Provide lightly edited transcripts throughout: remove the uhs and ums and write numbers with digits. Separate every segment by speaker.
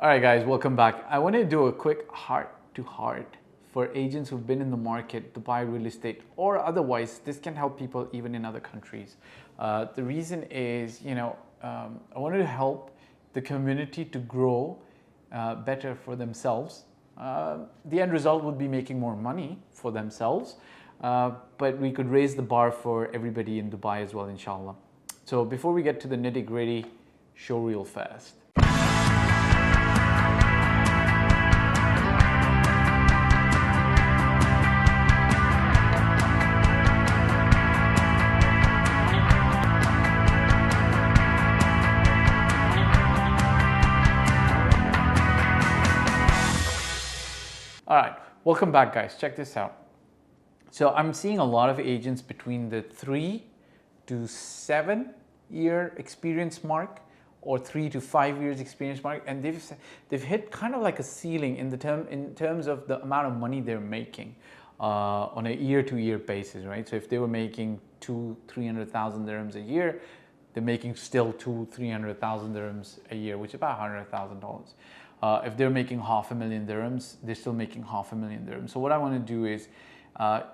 Speaker 1: All right, guys, welcome back. I want to do a quick heart-to-heart for agents who've been in the market to buy real estate or otherwise. This can help people even in other countries. The reason is, I wanted to help the community to grow better for themselves. The end result would be making more money for themselves, but we could raise the bar for everybody in Dubai as well, inshallah. So before we get to the nitty-gritty, show real fast. All right, welcome back, guys. Check this out. So I'm seeing a lot of agents between the 3 to 7 year experience mark or 3 to 5 years experience mark, and they've hit kind of like a ceiling in terms of the amount of money they're making on a year-to-year basis, right? So if they were making 200,000-300,000 dirhams a year, they're making still 200,000-300,000 dirhams a year, which is about $100,000. If they're making 500,000 dirhams, they're still making 500,000 dirhams. So what I want to do is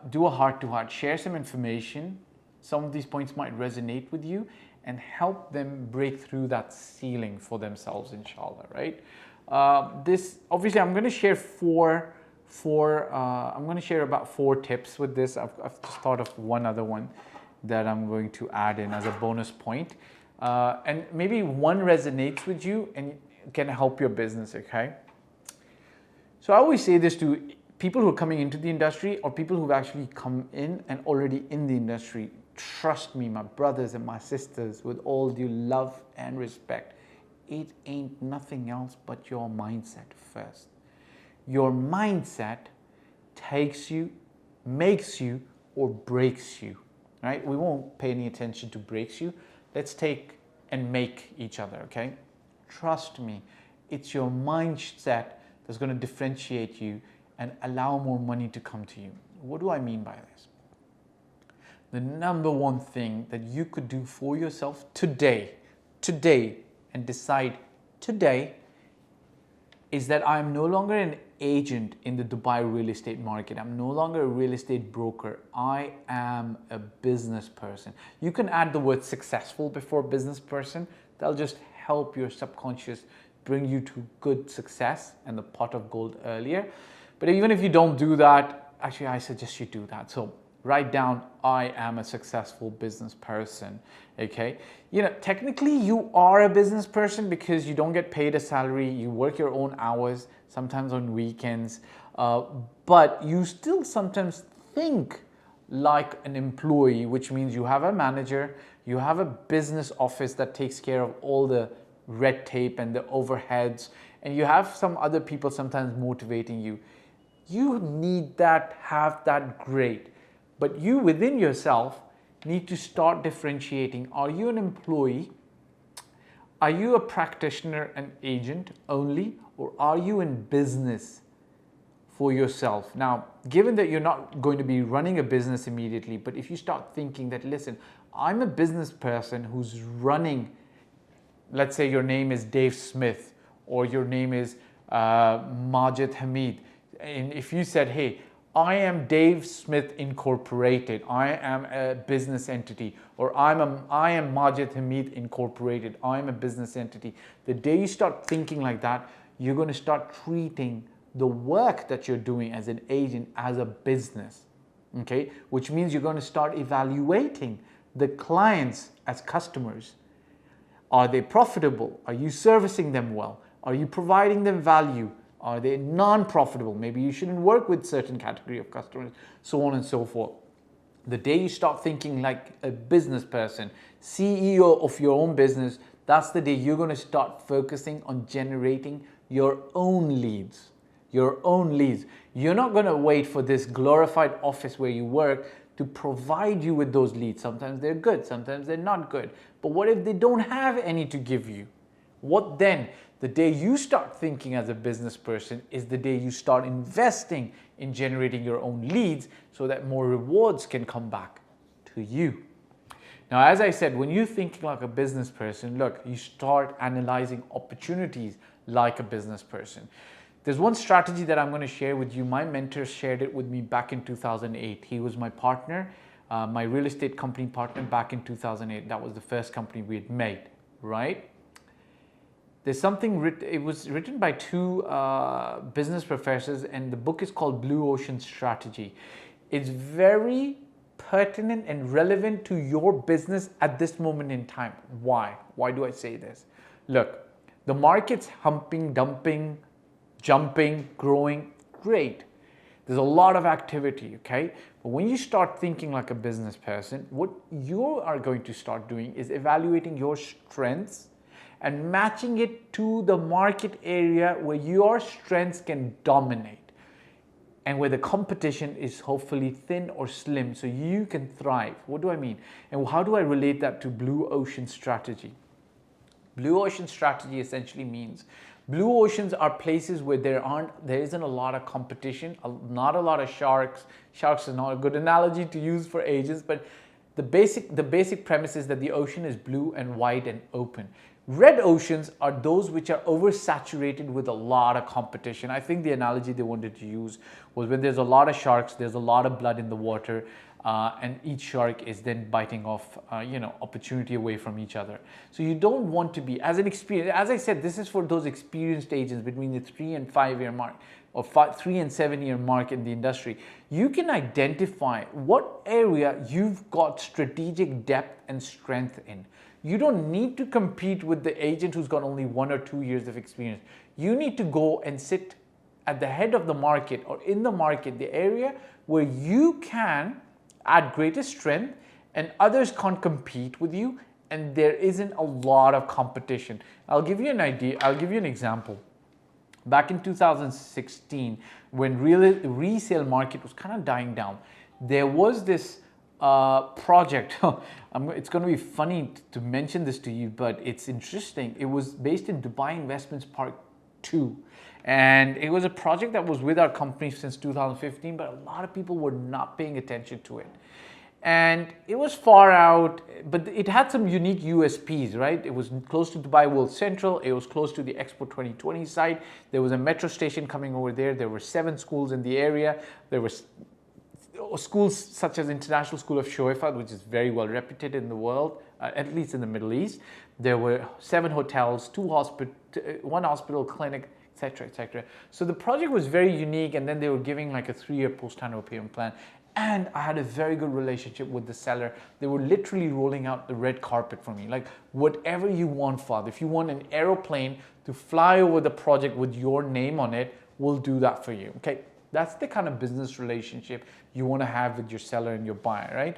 Speaker 1: do a heart-to-heart, share some information. Some of these points might resonate with you and help them break through that ceiling for themselves, inshallah, right? This, obviously, I'm going to share I'm going to share about 4 tips with this. I've just thought of one other one that I'm going to add in as a bonus point. And maybe one resonates with you and can help your business, okay? So I always say this to people who are coming into the industry or people who've actually come in and already in the industry. Trust me, my brothers and my sisters, with all due love and respect, it ain't nothing else but your mindset first. Your mindset takes you, makes you, or breaks you, right? We won't pay any attention to breaks you. Let's take and make each other, okay? Trust me, it's your mindset that's going to differentiate you and allow more money to come to you. What do I mean by this? The number one thing that you could do for yourself today, and decide today, is that I'm no longer an agent in the Dubai real estate market. I'm no longer a real estate broker. I am a business person. You can add the word successful before business person. That'll just help your subconscious bring you to good success and the pot of gold earlier. But even if you don't do that, actually I suggest you do that. So write down, I am a successful business person, okay? Technically you are a business person because you don't get paid a salary, you work your own hours, sometimes on weekends, but you still sometimes think like an employee, which means you have a manager, you have a business office that takes care of all the red tape and the overheads, and you have some other people sometimes motivating you. You need that, have that, great. But you within yourself need to start differentiating. Are you an employee? Are you a practitioner and agent only? Or are you in business for yourself? Now, given that you're not going to be running a business immediately, but if you start thinking that, listen, I'm a business person who's running, let's say your name is Dave Smith or your name is Majid Hamid. And if you said, hey, I am Dave Smith Incorporated, I am a business entity, or I am Majid Hamid Incorporated, I am a business entity. The day you start thinking like that, you're going to start treating the work that you're doing as an agent as a business, okay? Which means you're going to start evaluating the clients as customers. Are they profitable? Are you servicing them well? Are you providing them value? Are they non-profitable? Maybe you shouldn't work with certain category of customers, so on and so forth. The day you start thinking like a business person, CEO of your own business, that's the day you're going to start focusing on generating your own leads. Your own leads. You're not going to wait for this glorified office where you work to provide you with those leads. Sometimes they're good, sometimes they're not good. But what if they don't have any to give you? What then? The day you start thinking as a business person is the day you start investing in generating your own leads so that more rewards can come back to you. Now, as I said, when you're thinking like a business person, look, you start analyzing opportunities like a business person. There's one strategy that I'm going to share with you. My mentor shared it with me back in 2008. He was my partner, my real estate company partner back in 2008. That was the first company we had made, right? There's something, it was written by two business professors, and the book is called Blue Ocean Strategy. It's very pertinent and relevant to your business at this moment in time. Why? Why do I say this? Look, the market's humping, dumping, jumping, growing, great. There's a lot of activity, okay? But when you start thinking like a business person, what you are going to start doing is evaluating your strengths and matching it to the market area where your strengths can dominate and where the competition is hopefully thin or slim so you can thrive. What do I mean? And how do I relate that to Blue Ocean Strategy? Blue Ocean Strategy essentially means blue oceans are places where there isn't a lot of competition, not a lot of sharks. Sharks is not a good analogy to use for agents, but the basic premise is that the ocean is blue and wide and open. Red oceans are those which are oversaturated with a lot of competition. I think the analogy they wanted to use was when there's a lot of sharks, there's a lot of blood in the water, and each shark is then biting off, opportunity away from each other. So you don't want to be, as I said, this is for those experienced agents between the 3 and 5 year mark, or 3 and 7 year mark in the industry. You can identify what area you've got strategic depth and strength in. You don't need to compete with the agent who's got only 1 or 2 years of experience. You need to go and sit at the head of the market or in the market, the area where you can add greater strength and others can't compete with you and there isn't a lot of competition. I'll give you an idea. I'll give you an example. Back in 2016, when resale market was kind of dying down, there was this project. It's going to be funny to mention this to you, but it's interesting. It was based in Dubai Investments Park 2. And it was a project that was with our company since 2015, but a lot of people were not paying attention to it. And it was far out, but it had some unique USPs, right? It was close to Dubai World Central. It was close to the Expo 2020 site. There was a metro station coming over there. There were 7 schools in the area. There were schools such as International School of Shoaifat, which is very well reputed in the world, at least in the Middle East. There were 7 hotels, 1 hospital, clinic, etc., etc. So the project was very unique, and then they were giving like a 3-year post-handover payment plan. And I had a very good relationship with the seller. They were literally rolling out the red carpet for me. Like, whatever you want, Fahd. If you want an aeroplane to fly over the project with your name on it, we'll do that for you. Okay, that's the kind of business relationship you want to have with your seller and your buyer, right?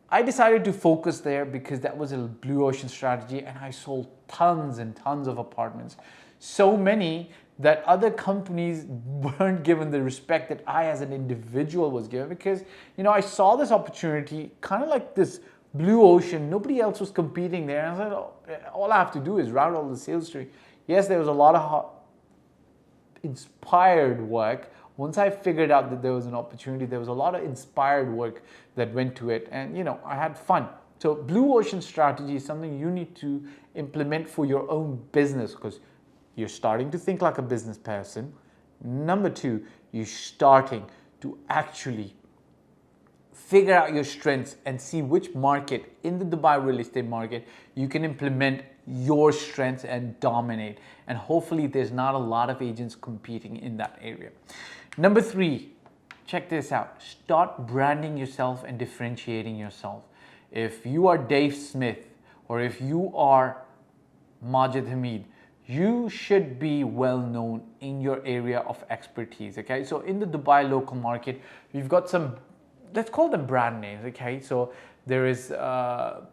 Speaker 1: I decided to focus there because that was a blue ocean strategy, and I sold tons and tons of apartments. So many that other companies weren't given the respect that I as an individual was given, because I saw this opportunity kind of like this blue ocean. Nobody else was competing there, and I said, oh, all I have to do is route all the sales to. Yes, there was a lot of inspired work. Once I figured out that there was an opportunity, there was a lot of inspired work that went to it, and I had fun. So blue ocean strategy is something you need to implement for your own business, because you're starting to think like a business person. Number 2, you're starting to actually figure out your strengths and see which market in the Dubai real estate market you can implement your strengths and dominate. And hopefully there's not a lot of agents competing in that area. Number 3, check this out. Start branding yourself and differentiating yourself. If you are Dave Smith or if you are Majid Hamid, you should be well known in your area of expertise, okay? So in the Dubai local market, we've got some, let's call them brand names, okay? So there is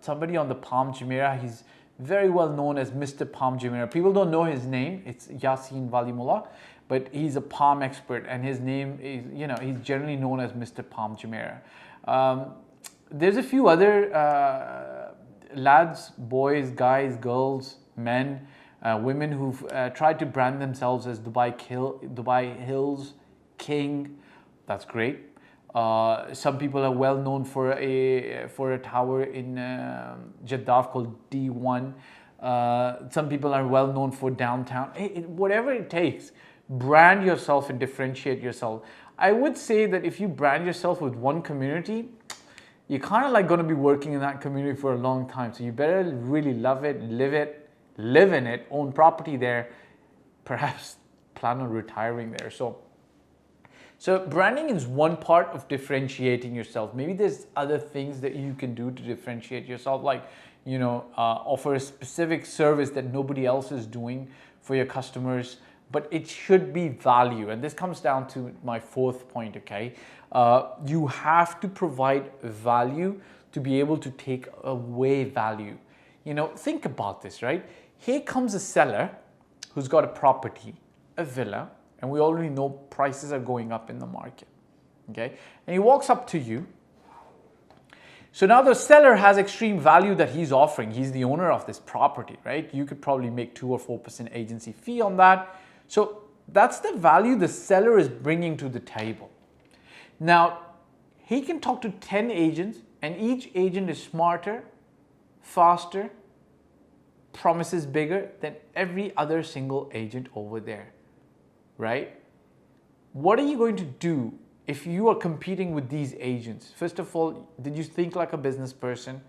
Speaker 1: somebody on the Palm Jumeirah. He's very well known as Mr. Palm Jumeirah. People don't know his name. It's Yasin Valimullah, but he's a palm expert, and his name is, he's generally known as Mr. Palm Jumeirah. There's a few other lads, boys, guys, girls, men, women who've tried to brand themselves as Dubai Hills King. That's great. Some people are well known for a tower in Jeddah called D1. Some people are well known for downtown. Whatever it takes, brand yourself and differentiate yourself. I would say that if you brand yourself with one community, you're kind of like going to be working in that community for a long time. So you better really love it, live in it, own property there, perhaps plan on retiring there. So branding is one part of differentiating yourself. Maybe there's other things that you can do to differentiate yourself, like, offer a specific service that nobody else is doing for your customers, but it should be value. And this comes down to my fourth point, okay? You have to provide value to be able to take away value. Think about this, right? Here comes a seller who's got a property, a villa, and we already know prices are going up in the market, okay? And he walks up to you. So now the seller has extreme value that he's offering. He's the owner of this property, right? You could probably make 2 or 4% agency fee on that. So that's the value the seller is bringing to the table. Now, he can talk to 10 agents, and each agent is smarter, faster, promises bigger than every other single agent over there, right? What are you going to do if you are competing with these agents? First of all, did you think like a business person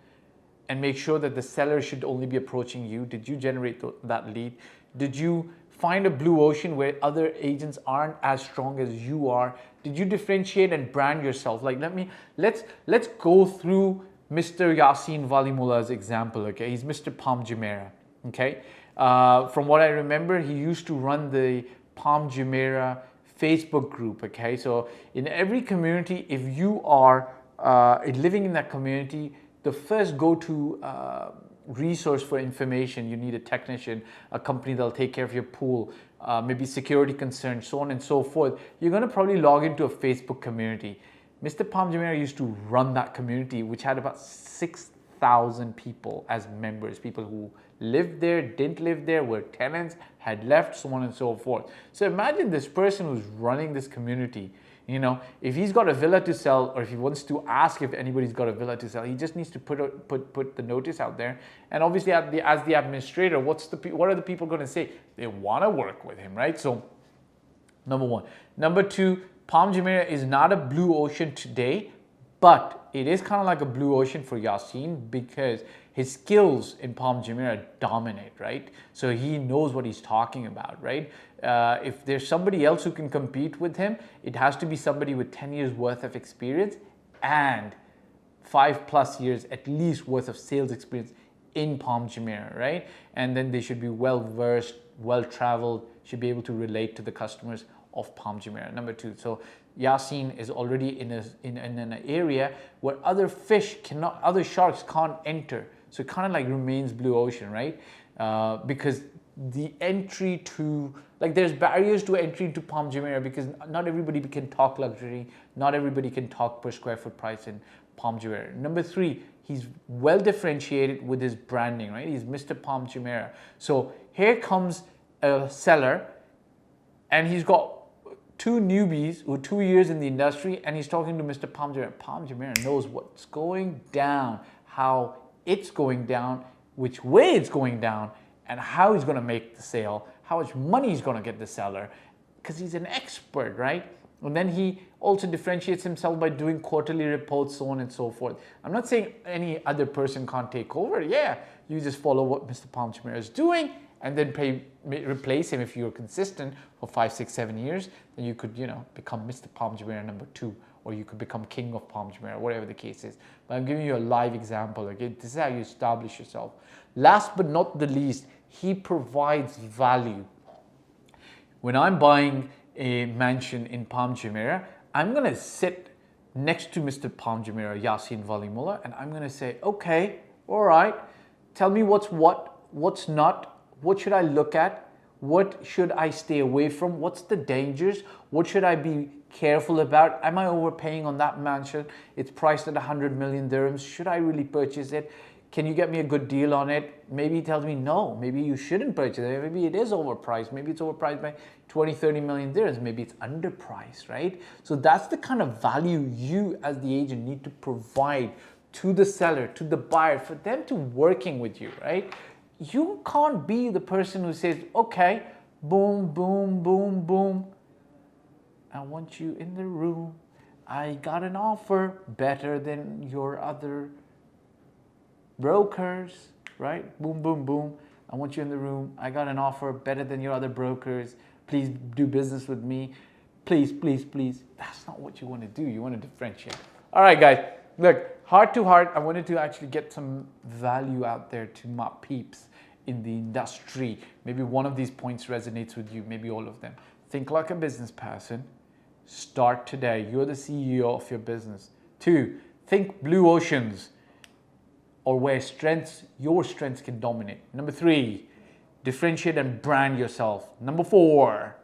Speaker 1: and make sure that the seller should only be approaching you? Did you generate that lead? Did you find a blue ocean where other agents aren't as strong as you are? Did you differentiate and brand yourself? Like, let's go through Mr. Yasin Valimullah's example, okay? He's Mr. Palm Jumeirah, okay? From what I remember, he used to run the Palm Jumeirah Facebook group, okay? So in every community, if you are living in that community, the first go-to resource for information, you need a technician, a company that'll take care of your pool, maybe security concerns, so on and so forth. You're going to probably log into a Facebook community. Mr. Palm Jumeirah used to run that community, which had about 6,000 people as members, people who lived there, didn't live there, were tenants, had left, so on and so forth. So imagine this person who's running this community. If he's got a villa to sell, or if he wants to ask if anybody's got a villa to sell, he just needs to put the notice out there. And obviously, as the administrator, what are the people going to say? They want to work with him, right? So, number one. Number two, Palm Jumeirah is not a blue ocean today, but it is kind of like a blue ocean for Yasin because his skills in Palm Jumeirah dominate, right? So he knows what he's talking about, right? If there's somebody else who can compete with him, it has to be somebody with 10 years worth of experience and 5+ years at least worth of sales experience in Palm Jumeirah, right? And then they should be well versed, well traveled, should be able to relate to the customers of Palm Jumeirah. Number two, so Yasin is already in an area where other sharks can't enter. So it kind of like remains blue ocean, right? Because the entry to, there's barriers to entry to Palm Jumeirah because not everybody can talk luxury, not everybody can talk per square foot price in Palm Jumeirah. Number three, he's well differentiated with his branding, right? He's Mr. Palm Jumeirah. So here comes a seller and he's got 2 newbies who are 2 years in the industry, and he's talking to Mr. Palm Jumeirah. Palm Jumeirah knows what's going down, how it's going down, which way it's going down, and how he's going to make the sale, how much money he's going to get the seller, because he's an expert, right? And then he also differentiates himself by doing quarterly reports, so on and so forth. I'm not saying any other person can't take over. Yeah, you just follow what Mr. Palm Jumeirah is doing, and then replace him if you're consistent for 5, 6, 7 years. Then you could, become Mr. Palm Jumeirah number 2, or you could become King of Palm Jumeirah, whatever the case is. But I'm giving you a live example. Okay, this is how you establish yourself. Last but not the least, he provides value. When I'm buying a mansion in Palm Jumeirah, I'm gonna sit next to Mr. Palm Jumeirah, Yasin Valimullah, and I'm gonna say, okay, all right, tell me what's not. What should I look at? What should I stay away from? What's the dangers? What should I be careful about? Am I overpaying on that mansion? It's priced at 100 million dirhams. Should I really purchase it? Can you get me a good deal on it? Maybe he tells me, no, maybe you shouldn't purchase it. Maybe it is overpriced. Maybe it's overpriced by 20, 30 million dirhams. Maybe it's underpriced, right? So that's the kind of value you as the agent need to provide to the seller, to the buyer, for them to working with you, right? you can't be the person who says, okay, boom, boom, boom, boom. I want you in the room. I got an offer better than your other brokers, right? Boom, boom, boom. I want you in the room. I got an offer better than your other brokers. Please do business with me. Please, please, please. That's not what you want to do. You want to differentiate. All right, guys. Look, heart to heart, I wanted to actually get some value out there to my peeps in the industry. Maybe one of these points resonates with you, maybe all of them. Think like a business person. Start today. You're the CEO of your business. 2, think blue oceans, or where your strengths can dominate. Number 3, differentiate and brand yourself. Number 4,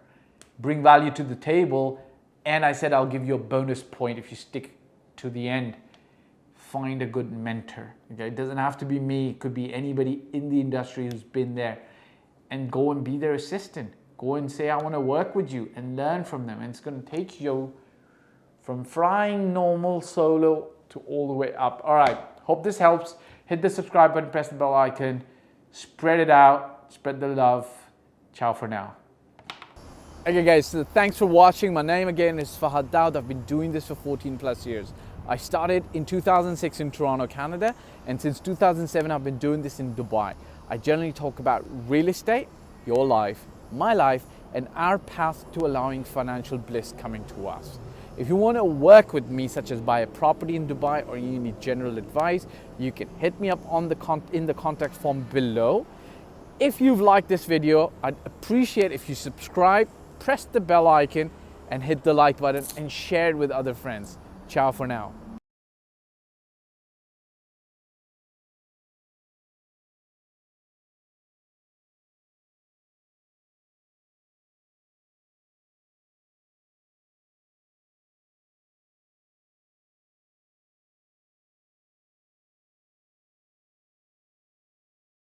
Speaker 1: bring value to the table. And I said I'll give you a bonus point if you stick to the end. Find a good mentor. Okay, it doesn't have to be me. It could be anybody in the industry who's been there, and go and be their assistant. Go and say, I want to work with you, and learn from them. And it's going to take you from flying normal solo to all the way up. All right. Hope this helps. Hit the subscribe button, press the bell icon, spread it out, spread the love. Ciao for now. Okay guys, so thanks for watching. My name again is Fahd Dawood. I've been doing this for 14 plus years. I started in 2006 in Toronto, Canada, and since 2007 I've been doing this in Dubai. I generally talk about real estate, your life, my life, and our path to allowing financial bliss coming to us. If you want to work with me, such as buy a property in Dubai, or you need general advice, you can hit me up on in the contact form below. If you've liked this video, I'd appreciate if you subscribe, press the bell icon, and hit the like button, and share it with other friends. Ciao for now.